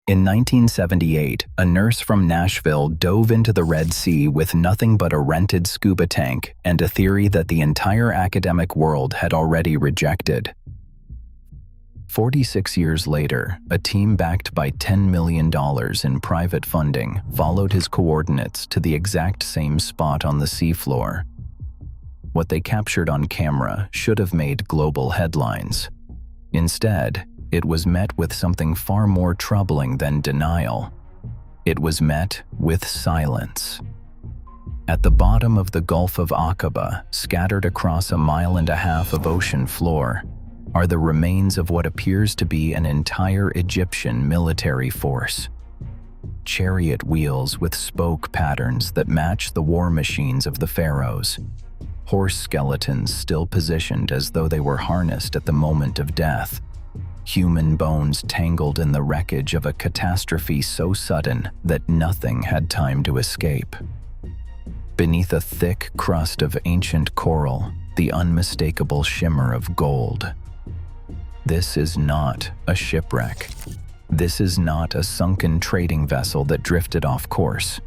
In 1978, a nurse from Nashville dove into the Red Sea with nothing but a rented scuba tank and a theory that the entire academic world had already rejected. 46 years later, a team backed by $10 million in private funding followed his coordinates to the exact same spot on the seafloor. What they captured on camera should have made global headlines. Instead, it was met with something far more troubling than denial. It was met with silence. At the bottom of the Gulf of Aqaba, scattered across 1.5 miles of ocean floor, are the remains of what appears to be an entire Egyptian military force. Chariot wheels with spoke patterns that match the war machines of the pharaohs. Horse skeletons still positioned as though they were harnessed at the moment of death. Human bones tangled in the wreckage of a catastrophe so sudden that nothing had time to escape. Beneath a thick crust of ancient coral, the unmistakable shimmer of gold. This is not a shipwreck. This is not a sunken trading vessel that drifted off course.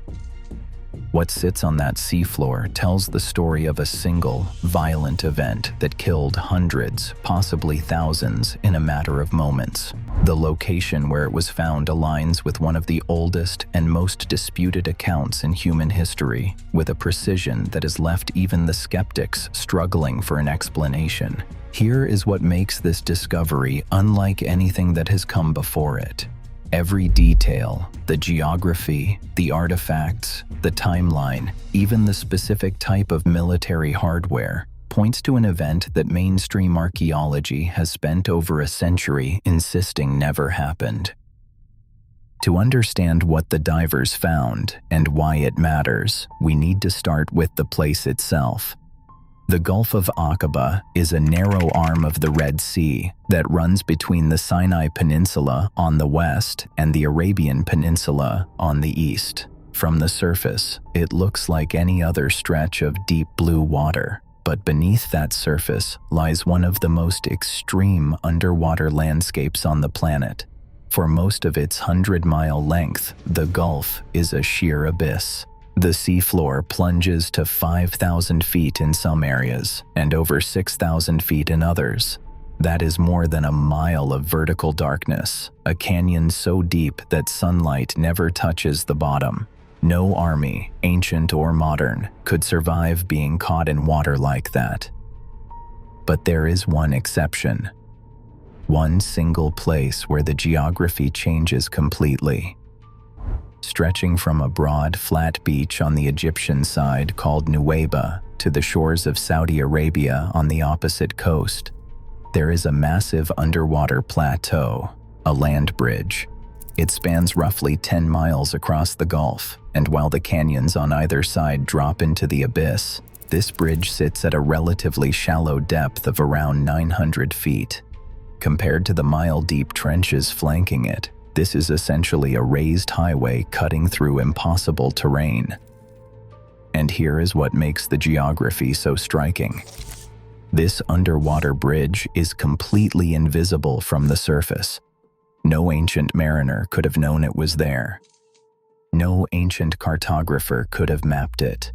What sits on that seafloor tells the story of a single, violent event that killed hundreds, possibly thousands, in a matter of moments. The location where it was found aligns with one of the oldest and most disputed accounts in human history, with a precision that has left even the skeptics struggling for an explanation. Here is what makes this discovery unlike anything that has come before it. Every detail, the geography, the artifacts, the timeline, even the specific type of military hardware, points to an event that mainstream archaeology has spent over a century insisting never happened. To understand what the divers found and why it matters, we need to start with the place itself. The Gulf of Aqaba is a narrow arm of the Red Sea that runs between the Sinai Peninsula on the west and the Arabian Peninsula on the east. From the surface, it looks like any other stretch of deep blue water, but beneath that surface lies one of the most extreme underwater landscapes on the planet. For most of its 100-mile length, the Gulf is a sheer abyss. The seafloor plunges to 5,000 feet in some areas and over 6,000 feet in others. That is more than 1 mile of vertical darkness, a canyon so deep that sunlight never touches the bottom. No army, ancient or modern, could survive being caught in water like that. But there is one exception. One single place where the geography changes completely. Stretching from a broad, flat beach on the Egyptian side called Nuweiba to the shores of Saudi Arabia on the opposite coast, there is a massive underwater plateau, a land bridge. It spans roughly 10 miles across the Gulf, and while the canyons on either side drop into the abyss, this bridge sits at a relatively shallow depth of around 900 feet. Compared to the mile-deep trenches flanking it, this is essentially a raised highway cutting through impossible terrain. And here is what makes the geography so striking. This underwater bridge is completely invisible from the surface. No ancient mariner could have known it was there. No ancient cartographer could have mapped it.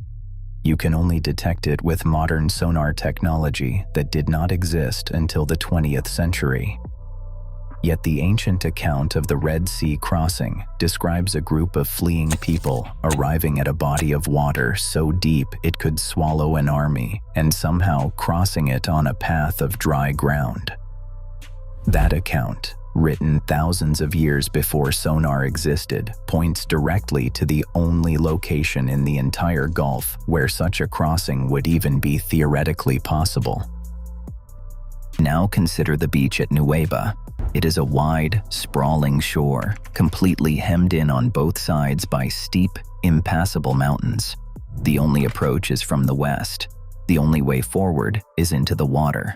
You can only detect it with modern sonar technology that did not exist until the 20th century. Yet the ancient account of the Red Sea crossing describes a group of fleeing people arriving at a body of water so deep it could swallow an army and somehow crossing it on a path of dry ground. That account, written thousands of years before sonar existed, points directly to the only location in the entire Gulf where such a crossing would even be theoretically possible. Now consider the beach at Nuweiba. It is a wide, sprawling shore, completely hemmed in on both sides by steep, impassable mountains. The only approach is from the west. The only way forward is into the water.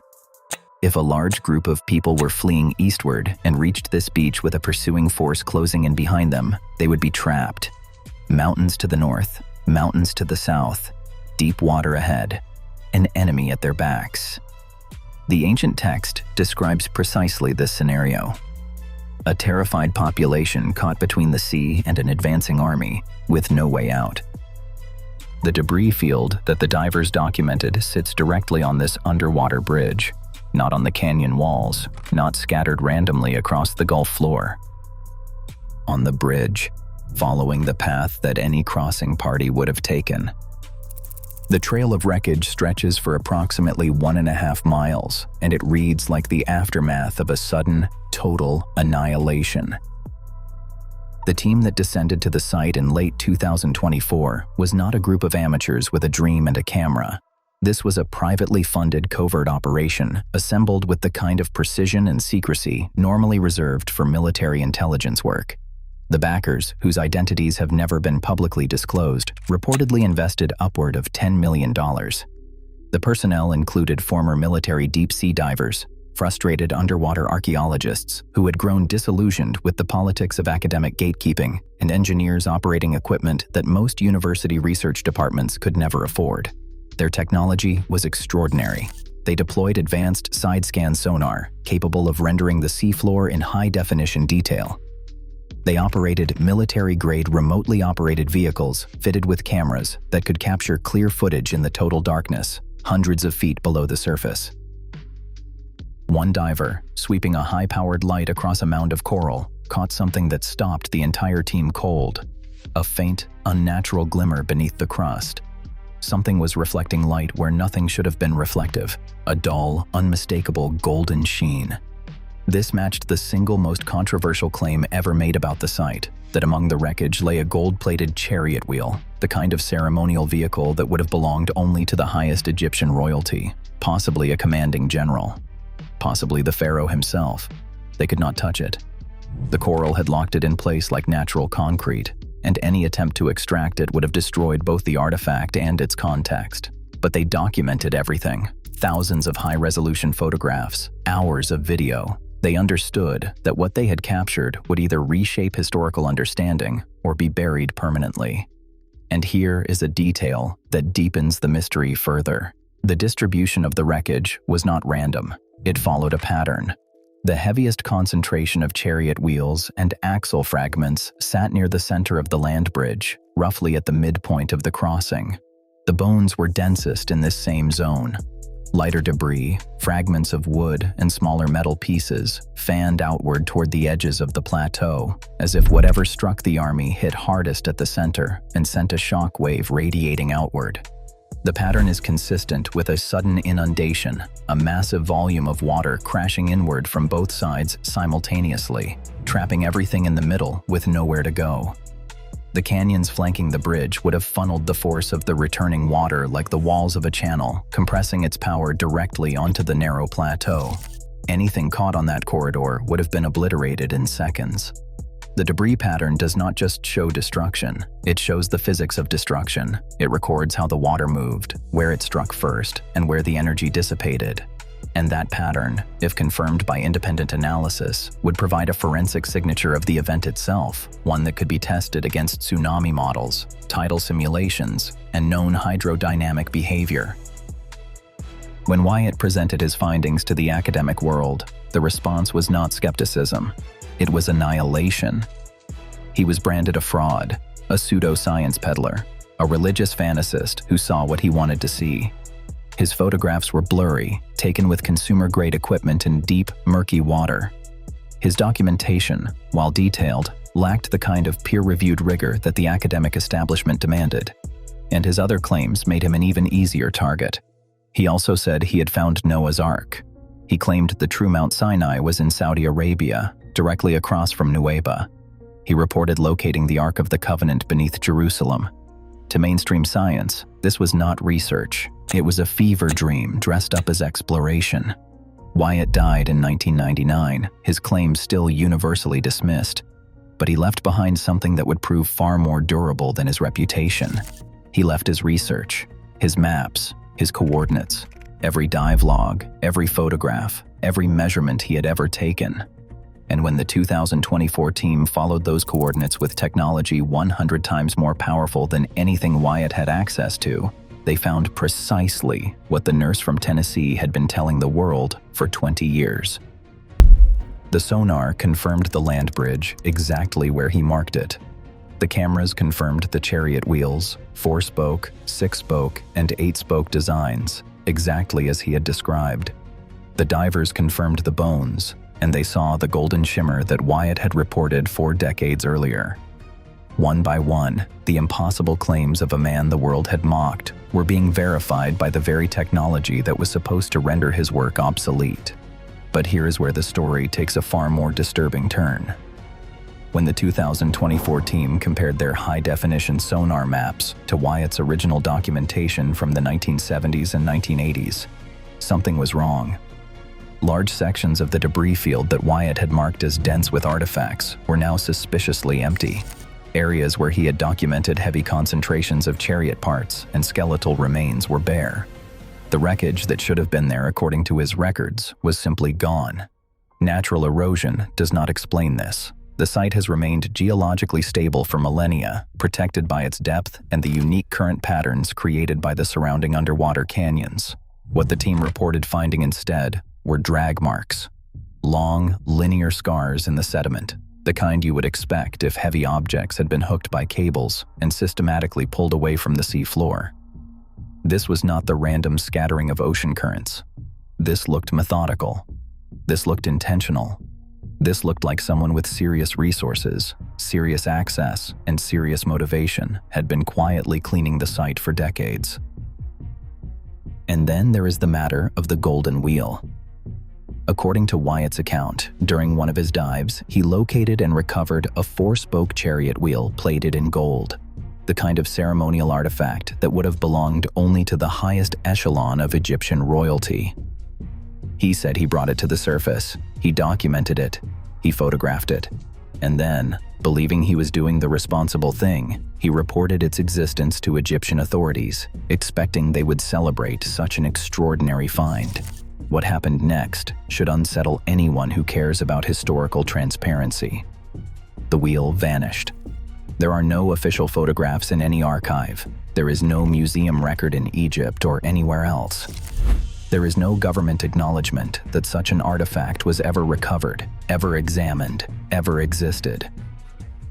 If a large group of people were fleeing eastward and reached this beach with a pursuing force closing in behind them, they would be trapped. Mountains to the north, mountains to the south, deep water ahead, an enemy at their backs. The ancient text describes precisely this scenario. a terrified population caught between the sea and an advancing army, with no way out. The debris field that the divers documented sits directly on this underwater bridge, not on the canyon walls, not scattered randomly across the Gulf floor. On the bridge, following the path that any crossing party would have taken. The trail of wreckage stretches for approximately 1.5 miles, and it reads like the aftermath of a sudden, total annihilation. The team that descended to the site in late 2024 was not a group of amateurs with a dream and a camera. This was a privately funded covert operation, assembled with the kind of precision and secrecy normally reserved for military intelligence work. The backers, whose identities have never been publicly disclosed, reportedly invested upward of $10 million. The personnel included former military deep-sea divers, frustrated underwater archaeologists who had grown disillusioned with the politics of academic gatekeeping, and engineers operating equipment that most university research departments could never afford. Their technology was extraordinary. They deployed advanced side-scan sonar, capable of rendering the seafloor in high-definition detail. They operated military-grade remotely operated vehicles fitted with cameras that could capture clear footage in the total darkness, hundreds of feet below the surface. One diver, sweeping a high-powered light across a mound of coral, caught something that stopped the entire team cold. A faint, unnatural glimmer beneath the crust. Something was reflecting light where nothing should have been reflective. A dull, unmistakable golden sheen. This matched the single most controversial claim ever made about the site, that among the wreckage lay a gold-plated chariot wheel, the kind of ceremonial vehicle that would have belonged only to the highest Egyptian royalty, possibly a commanding general, possibly the Pharaoh himself. They could not touch it. The coral had locked it in place like natural concrete, and any attempt to extract it would have destroyed both the artifact and its context. But they documented everything. Thousands of high-resolution photographs, hours of video. They understood that what they had captured would either reshape historical understanding or be buried permanently. And here is a detail that deepens the mystery further. The distribution of the wreckage was not random. It followed a pattern. The heaviest concentration of chariot wheels and axle fragments sat near the center of the land bridge, roughly at the midpoint of the crossing. The bones were densest in this same zone. Lighter debris, fragments of wood, and smaller metal pieces fanned outward toward the edges of the plateau, as if whatever struck the army hit hardest at the center and sent a shock wave radiating outward. The pattern is consistent with a sudden inundation, a massive volume of water crashing inward from both sides simultaneously, trapping everything in the middle with nowhere to go. The canyons flanking the bridge would have funneled the force of the returning water like the walls of a channel, compressing its power directly onto the narrow plateau. Anything caught on that corridor would have been obliterated in seconds. The debris pattern does not just show destruction, it shows the physics of destruction. It records how the water moved, where it struck first, and where the energy dissipated. And that pattern, if confirmed by independent analysis, would provide a forensic signature of the event itself, one that could be tested against tsunami models, tidal simulations, and known hydrodynamic behavior. When Wyatt presented his findings to the academic world, the response was not skepticism. It was annihilation. He was branded a fraud, a pseudo-science peddler, a religious fantasist who saw what he wanted to see. His photographs were blurry, taken with consumer-grade equipment in deep, murky water. His documentation, while detailed, lacked the kind of peer-reviewed rigor that the academic establishment demanded. And his other claims made him an even easier target. He also said he had found Noah's Ark. He claimed the true Mount Sinai was in Saudi Arabia, directly across from Nuweiba. He reported locating the Ark of the Covenant beneath Jerusalem. To mainstream science, this was not research. It was a fever dream dressed up as exploration. Wyatt died in 1999, his claims still universally dismissed. But he left behind something that would prove far more durable than his reputation. He left his research, his maps, his coordinates, every dive log, every photograph, every measurement he had ever taken. And when the 2024 team followed those coordinates with technology 100 times more powerful than anything Wyatt had access to, they found precisely what the nurse from Tennessee had been telling the world for 20 years. The sonar confirmed the land bridge exactly where he marked it. The cameras confirmed the chariot wheels, 4-spoke, 6-spoke, and 8-spoke designs, exactly as he had described. The divers confirmed the bones, and they saw the golden shimmer that Wyatt had reported 4 decades earlier. One by one, the impossible claims of a man the world had mocked were being verified by the very technology that was supposed to render his work obsolete. But here is where the story takes a far more disturbing turn. When the 2024 team compared their high-definition sonar maps to Wyatt's original documentation from the 1970s and 1980s, something was wrong. Large sections of the debris field that Wyatt had marked as dense with artifacts were now suspiciously empty. Areas where he had documented heavy concentrations of chariot parts and skeletal remains were bare. The wreckage that should have been there according to his records was simply gone. Natural erosion does not explain this. The site has remained geologically stable for millennia, protected by its depth and the unique current patterns created by the surrounding underwater canyons. What the team reported finding instead were drag marks. Long, linear scars in the sediment, the kind you would expect if heavy objects had been hooked by cables and systematically pulled away from the sea floor. This was not the random scattering of ocean currents. This looked methodical. This looked intentional. This looked like someone with serious resources, serious access, and serious motivation had been quietly cleaning the site for decades. And then there is the matter of the golden wheel. According to Wyatt's account, during one of his dives, he located and recovered a 4-spoke chariot wheel plated in gold, the kind of ceremonial artifact that would have belonged only to the highest echelon of Egyptian royalty. He said he brought it to the surface, he documented it, he photographed it, and then, believing he was doing the responsible thing, he reported its existence to Egyptian authorities, expecting they would celebrate such an extraordinary find. What happened next should unsettle anyone who cares about historical transparency. The wheel vanished. There are no official photographs in any archive. There is no museum record in Egypt or anywhere else. There is no government acknowledgement that such an artifact was ever recovered, ever examined, ever existed.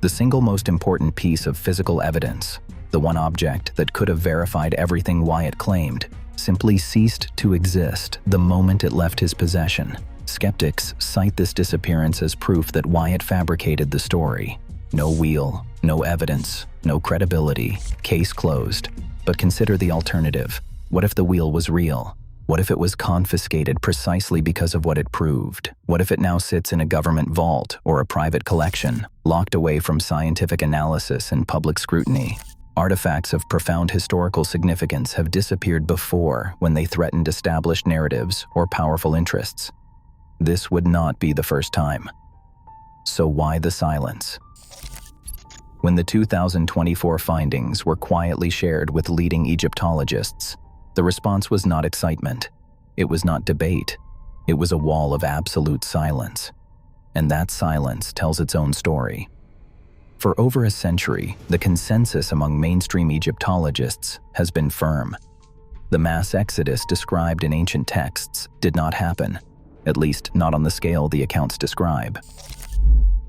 The single most important piece of physical evidence, the one object that could have verified everything Wyatt claimed, simply ceased to exist the moment it left his possession. Skeptics cite this disappearance as proof that Wyatt fabricated the story. No wheel, no evidence, no credibility, case closed. But consider the alternative. What if the wheel was real? What if it was confiscated precisely because of what it proved? What if it now sits in a government vault or a private collection, locked away from scientific analysis and public scrutiny? Artifacts of profound historical significance have disappeared before when they threatened established narratives or powerful interests. This would not be the first time. So why the silence? When the 2024 findings were quietly shared with leading Egyptologists, the response was not excitement. It was not debate. It was a wall of absolute silence. And that silence tells its own story. For over a century, the consensus among mainstream Egyptologists has been firm. The mass exodus described in ancient texts did not happen, at least not on the scale the accounts describe.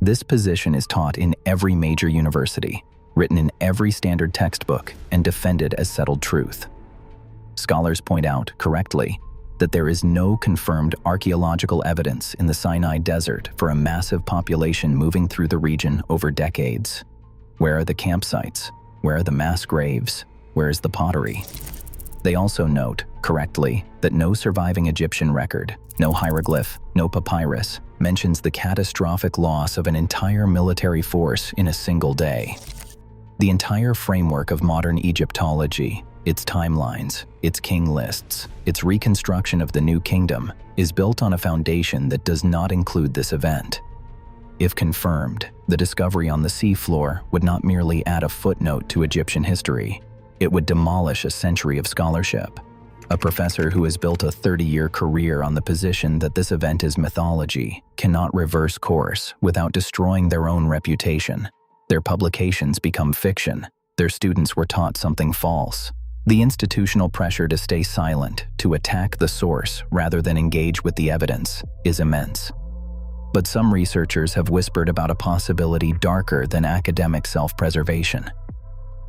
This position is taught in every major university, written in every standard textbook, and defended as settled truth. Scholars point out, correctly, that there is no confirmed archaeological evidence in the Sinai Desert for a massive population moving through the region over decades. Where are the campsites? Where are the mass graves? Where is the pottery? They also note, correctly, that no surviving Egyptian record, no hieroglyph, no papyrus, mentions the catastrophic loss of an entire military force in a single day. The entire framework of modern Egyptology, its timelines, its king lists, its reconstruction of the New Kingdom, is built on a foundation that does not include this event. If confirmed, the discovery on the seafloor would not merely add a footnote to Egyptian history, it would demolish a century of scholarship. A professor who has built a 30-year career on the position that this event is mythology cannot reverse course without destroying their own reputation. Their publications become fiction. Their students were taught something false. The institutional pressure to stay silent, to attack the source rather than engage with the evidence, is immense. But some researchers have whispered about a possibility darker than academic self-preservation.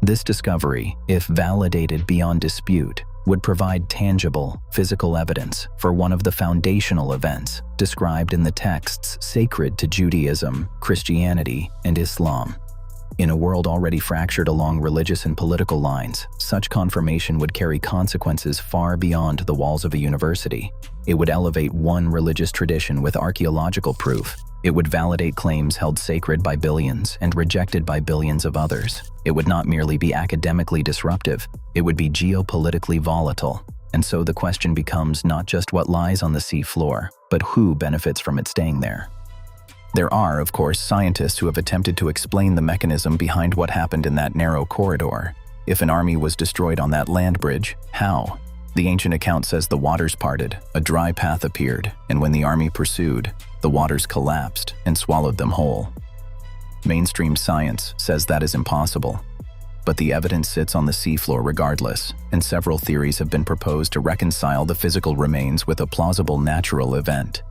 This discovery, if validated beyond dispute, would provide tangible, physical evidence for one of the foundational events described in the texts sacred to Judaism, Christianity, and Islam. In a world already fractured along religious and political lines, such confirmation would carry consequences far beyond the walls of a university. It would elevate one religious tradition with archaeological proof. It would validate claims held sacred by billions and rejected by billions of others. It would not merely be academically disruptive, it would be geopolitically volatile. And so the question becomes not just what lies on the sea floor, but who benefits from it staying there. There are, of course, scientists who have attempted to explain the mechanism behind what happened in that narrow corridor. If an army was destroyed on that land bridge, how? The ancient account says the waters parted, a dry path appeared, and when the army pursued, the waters collapsed and swallowed them whole. Mainstream science says that is impossible. But the evidence sits on the seafloor regardless, and several theories have been proposed to reconcile the physical remains with a plausible natural event.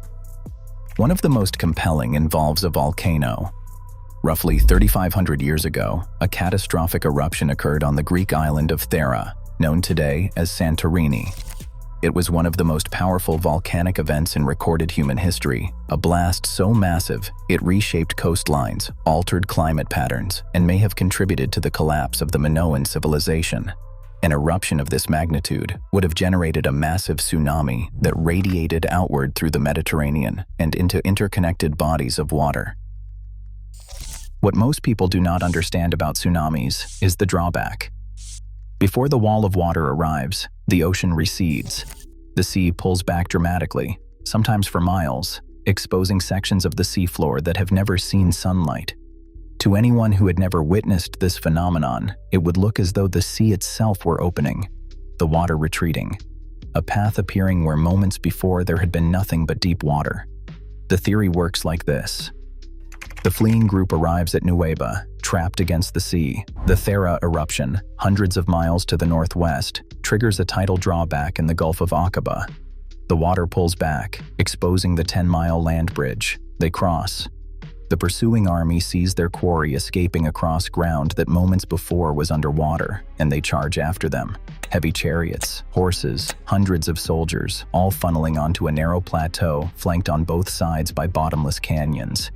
One of the most compelling involves a volcano. Roughly 3,500 years ago, a catastrophic eruption occurred on the Greek island of Thera, known today as Santorini. It was one of the most powerful volcanic events in recorded human history, a blast so massive it reshaped coastlines, altered climate patterns, and may have contributed to the collapse of the Minoan civilization. An eruption of this magnitude would have generated a massive tsunami that radiated outward through the Mediterranean and into interconnected bodies of water. What most people do not understand about tsunamis is the drawback. Before the wall of water arrives, the ocean recedes. The sea pulls back dramatically, sometimes for miles, exposing sections of the seafloor that have never seen sunlight. To anyone who had never witnessed this phenomenon, it would look as though the sea itself were opening, the water retreating, a path appearing where moments before there had been nothing but deep water. The theory works like this. The fleeing group arrives at Nueva, trapped against the sea. The Thera eruption, hundreds of miles to the northwest, triggers a tidal drawback in the Gulf of Aqaba. The water pulls back, exposing the 10-mile land bridge. They cross. The pursuing army sees their quarry escaping across ground that moments before was underwater, and they charge after them. Heavy chariots, horses, hundreds of soldiers, all funneling onto a narrow plateau flanked on both sides by bottomless canyons.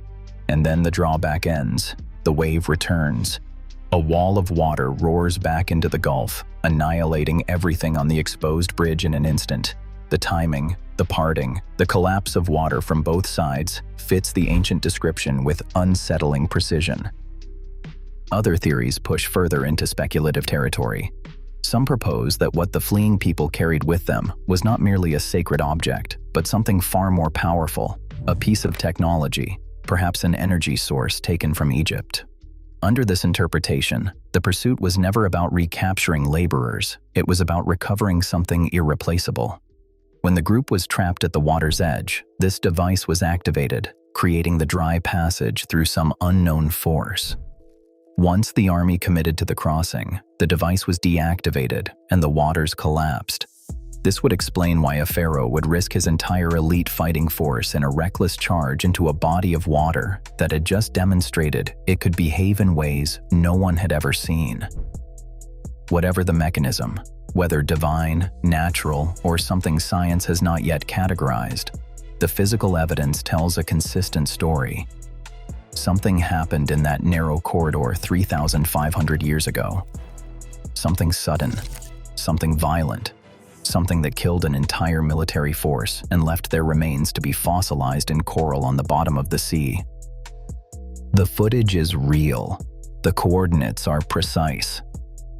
And then the drawback ends. The wave returns. A wall of water roars back into the Gulf, annihilating everything on the exposed bridge in an instant. The timing, the parting, the collapse of water from both sides fits the ancient description with unsettling precision. Other theories push further into speculative territory. Some propose that what the fleeing people carried with them was not merely a sacred object, but something far more powerful, a piece of technology, perhaps an energy source taken from Egypt. Under this interpretation, the pursuit was never about recapturing laborers, it was about recovering something irreplaceable. When the group was trapped at the water's edge, this device was activated, creating the dry passage through some unknown force. Once the army committed to the crossing, the device was deactivated and the waters collapsed. This would explain why a pharaoh would risk his entire elite fighting force in a reckless charge into a body of water that had just demonstrated it could behave in ways no one had ever seen. Whatever the mechanism, whether divine, natural, or something science has not yet categorized, the physical evidence tells a consistent story. Something happened in that narrow corridor 3,500 years ago. Something sudden, something violent, something that killed an entire military force and left their remains to be fossilized in coral on the bottom of the sea. The footage is real. The coordinates are precise.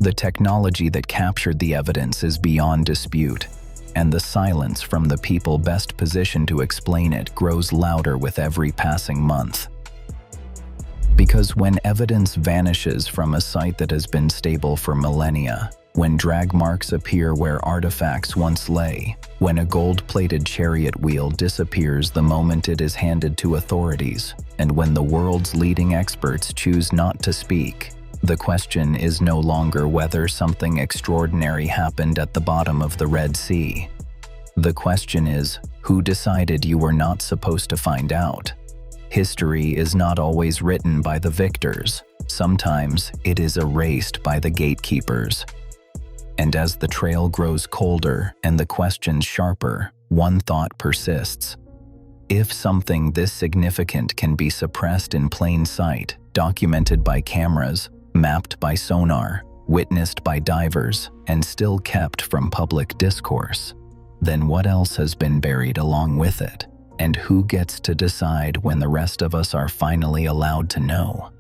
The technology that captured the evidence is beyond dispute, and the silence from the people best positioned to explain it grows louder with every passing month. Because when evidence vanishes from a site that has been stable for millennia, when drag marks appear where artifacts once lay, when a gold-plated chariot wheel disappears the moment it is handed to authorities, and when the world's leading experts choose not to speak, the question is no longer whether something extraordinary happened at the bottom of the Red Sea. The question is, who decided you were not supposed to find out? History is not always written by the victors. Sometimes it is erased by the gatekeepers. And as the trail grows colder and the questions sharper, one thought persists. If something this significant can be suppressed in plain sight, documented by cameras, mapped by sonar, witnessed by divers, and still kept from public discourse, then what else has been buried along with it? And who gets to decide when the rest of us are finally allowed to know?